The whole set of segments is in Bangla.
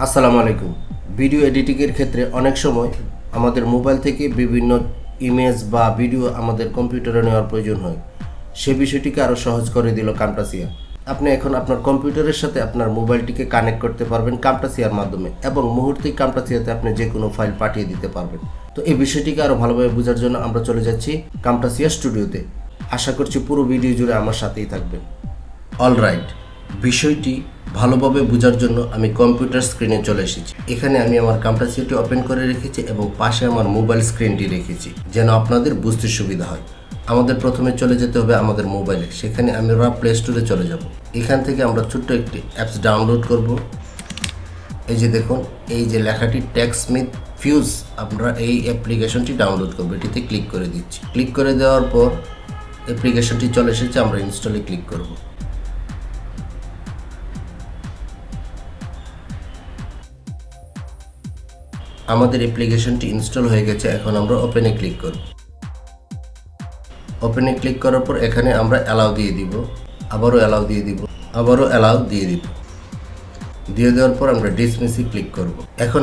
আসসালামু আলাইকুম। ভিডিও এডিটিংয়ের ক্ষেত্রে অনেক সময় আমাদের মোবাইল থেকে বিভিন্ন ইমেজ বা ভিডিও আমাদের কম্পিউটারে নেওয়ার প্রয়োজন হয়। সে বিষয়টিকে আরও সহজ করে দিল কামটাসিয়া। আপনি এখন আপনার কম্পিউটারের সাথে আপনার মোবাইলটিকে কানেক্ট করতে পারবেন কামটাসিয়ার মাধ্যমে এবং মুহূর্তেই কামটাসিয়াতে আপনি যে কোনো ফাইল পাঠিয়ে দিতে পারবেন। তো এই বিষয়টিকে আরও ভালোভাবে বোঝার জন্য আমরা চলে যাচ্ছি কামটাসিয়া স্টুডিওতে। আশা করছি পুরো ভিডিও জুড়ে আমার সাথেই থাকবেন। অলরাইট, বিষয়টি ভালোভাবে বোঝার জন্য আমি কম্পিউটার স্ক্রিনে চলে এসেছি। এখানে আমি আমার কামটাসিয়াটি ওপেন করে রেখেছি এবং পাশে আমার মোবাইল স্ক্রিনটি রেখেছি যেন আপনাদের বুঝতে সুবিধা হয়। আমাদের প্রথমে চলে যেতে হবে আমাদের মোবাইলে। সেখানে আমরা প্লে স্টোরে চলে যাব। এখান থেকে আমরা ছোট্ট একটি অ্যাপস ডাউনলোড করব। এই যে দেখুন, এই যে লেখাটি টেকস্মিথ ফিউজ, আমরা এই অ্যাপ্লিকেশনটি ডাউনলোড করব। এটিতে ক্লিক করে দিচ্ছি। ক্লিক করে দেওয়ার পর অ্যাপ্লিকেশনটি চলে এসেছে, আমরা ইনস্টলে ক্লিক করব। আমাদের অ্যাপ্লিকেশনটি ইনস্টল হয়ে গেছে। এখন আমরা ওপেনে ক্লিক করব। ওপেনে ক্লিক করার পর এখানে আমরা অ্যালাউ দিয়ে দিব, আবারও অ্যালাউ দিয়ে দিব, আবারও অ্যালাউ দিয়ে দিব। দিয়ে দেওয়ার পর আমরা ডিসমিসে ক্লিক করব। এখন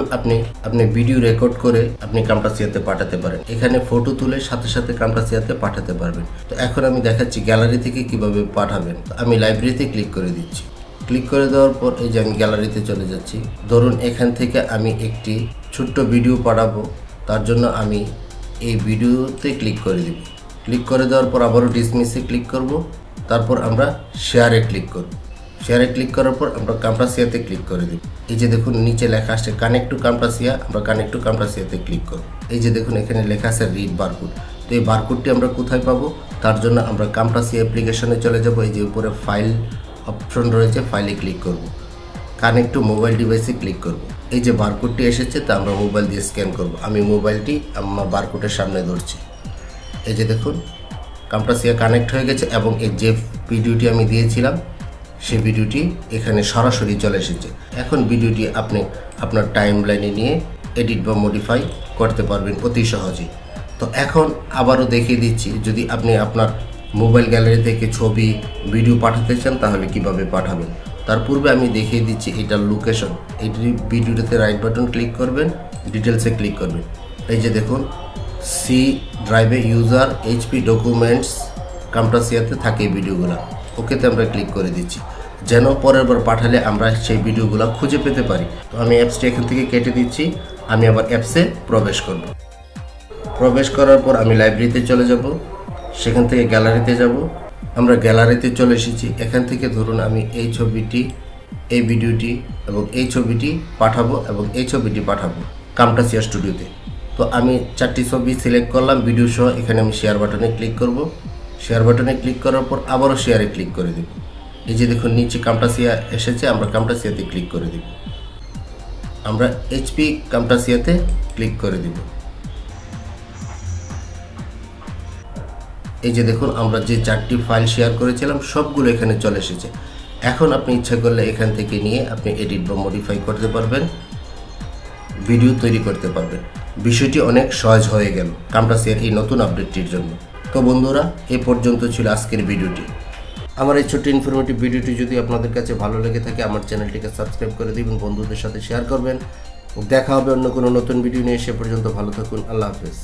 আপনি ভিডিও রেকর্ড করে আপনি কামটাসিয়াতে পাঠাতে পারেন। এখানে ফটো তুলে সাথে সাথে কামটাসিয়াতে পাঠাতে পারবেন। তো এখন আমি দেখাচ্ছি গ্যালারি থেকে কিভাবে পাঠাবেন। আমি লাইব্রেরিতে ক্লিক করে দিচ্ছি। ক্লিক করে দেওয়ার পর এই যে আমি গ্যালারিতে চলে যাচ্ছি। ধরুন এখান থেকে আমি একটি ছোট্ট ভিডিও পাঠাবো, তার জন্য আমি এই ভিডিওতে ক্লিক করে দিব। ক্লিক করে দেওয়ার পর আবারও ডিসমিসে ক্লিক করব। তারপর আমরা শেয়ারে ক্লিক করব। শেয়ারে ক্লিক করার পর আমরা কামটাসিয়াতে ক্লিক করে দিব। এই যে দেখুন নিচে লেখা আসছে কানেক্ট টু কামটাসিয়া, আমরা কানেক্ট টু কামটাসিয়াতে ক্লিক করব। এই যে দেখুন এখানে লেখা আছে রিড বারকোড। তো এই বারকোডটি আমরা কোথায় পাবো? তার জন্য আমরা কামটাসিয়া অ্যাপ্লিকেশনে চলে যাব। এই যে উপরে ফাইল অপশন রয়েছে, ফাইলে ক্লিক করব। কানেক্ট টু মোবাইল ডিভাইসে ক্লিক করব। এই যে বারকোডটি এসেছে তা আমরা মোবাইল দিয়ে স্ক্যান করব। আমি মোবাইলটি আমার বারকোডের সামনে ধরছি। এই যে দেখুন কামটাসিয়া কানেক্ট হয়ে গেছে এবং এই যে ভিডিওটি আমি দিয়েছিলাম সেই ভিডিওটি এখানে সরাসরি চলে এসেছে। এখন ভিডিওটি আপনি আপনার টাইম লাইনে নিয়ে এডিট বা মডিফাই করতে পারবেন অতি সহজেই। তো এখন আবারও দেখিয়ে দিচ্ছি, যদি আপনি আপনার মোবাইল গ্যালারি থেকে ছবি ভিডিও পাঠাতে চান তাহলে কিভাবে পাঠাবেন। তার পূর্বে আমি দেখিয়ে দিচ্ছি এটার লোকেশন। এই ভিডিওটাতে রাইট বাটন ক্লিক করবেন, ডিটেলসে ক্লিক করবেন। এই যে দেখুন সি ড্রাইভে ইউজার এইচপি ডকুমেন্টস কামটাসিয়াতে থাকে এই ভিডিওগুলো। ওকেতে আমরা ক্লিক করে দিচ্ছি যেন পরের বার পাঠালে আমরা সেই ভিডিওগুলো খুঁজে পেতে পারি। তো আমি অ্যাপসটি এখান থেকে কেটে দিচ্ছি। আমি আবার অ্যাপসে প্রবেশ করব। প্রবেশ করার পর আমি লাইব্রেরিতে চলে যাব। সেখান থেকে গ্যালারিতে যাব। আমরা গ্যালারিতে চলে এসেছি। এখান থেকে ধরুন আমি এই ছবিটি, এই ভিডিওটি এবং এই ছবিটি পাঠাবো এবং এই ছবিটি পাঠাবো কামটাসিয়া স্টুডিওতে। তো আমি 4টি ছবি সিলেক্ট করলাম ভিডিও সহ। এখানে আমি শেয়ার বাটনে ক্লিক করব। শেয়ার বাটনে ক্লিক করার পর আবারও শেয়ারে ক্লিক করে দেব। এই যে দেখুন নিচে কামটাসিয়া এসেছে, আমরা কামটাসিয়াতে ক্লিক করে দেব। আমরা এইচপি কামটাসিয়াতে ক্লিক করে দেব। এই যে দেখুন আমরা যে 4টি ফাইল শেয়ার করেছিলাম সবগুলো এখানে চলে এসেছে। এখন আপনি ইচ্ছা করলে এখান থেকে নিয়ে আপনি এডিট বা মডিফাই করতে পারবেন, ভিডিও তৈরি করতে পারবেন। বিষয়টি অনেক সহজ হয়ে গেল কামটাসিয়ার এই নতুন আপডেটটির জন্য। তো বন্ধুরা, এই পর্যন্ত ছিল আজকের ভিডিওটি। আমার এই ছোট্ট ইনফরমেটিভ ভিডিওটি যদি আপনাদের কাছে ভালো লেগে থাকে আমার চ্যানেলটিকে সাবস্ক্রাইব করে দিবেন, বন্ধুদের সাথে শেয়ার করবেন। দেখা হবে অন্য কোনো নতুন ভিডিও নিয়ে। সে পর্যন্ত ভালো থাকুন। আল্লাহ হাফেজ।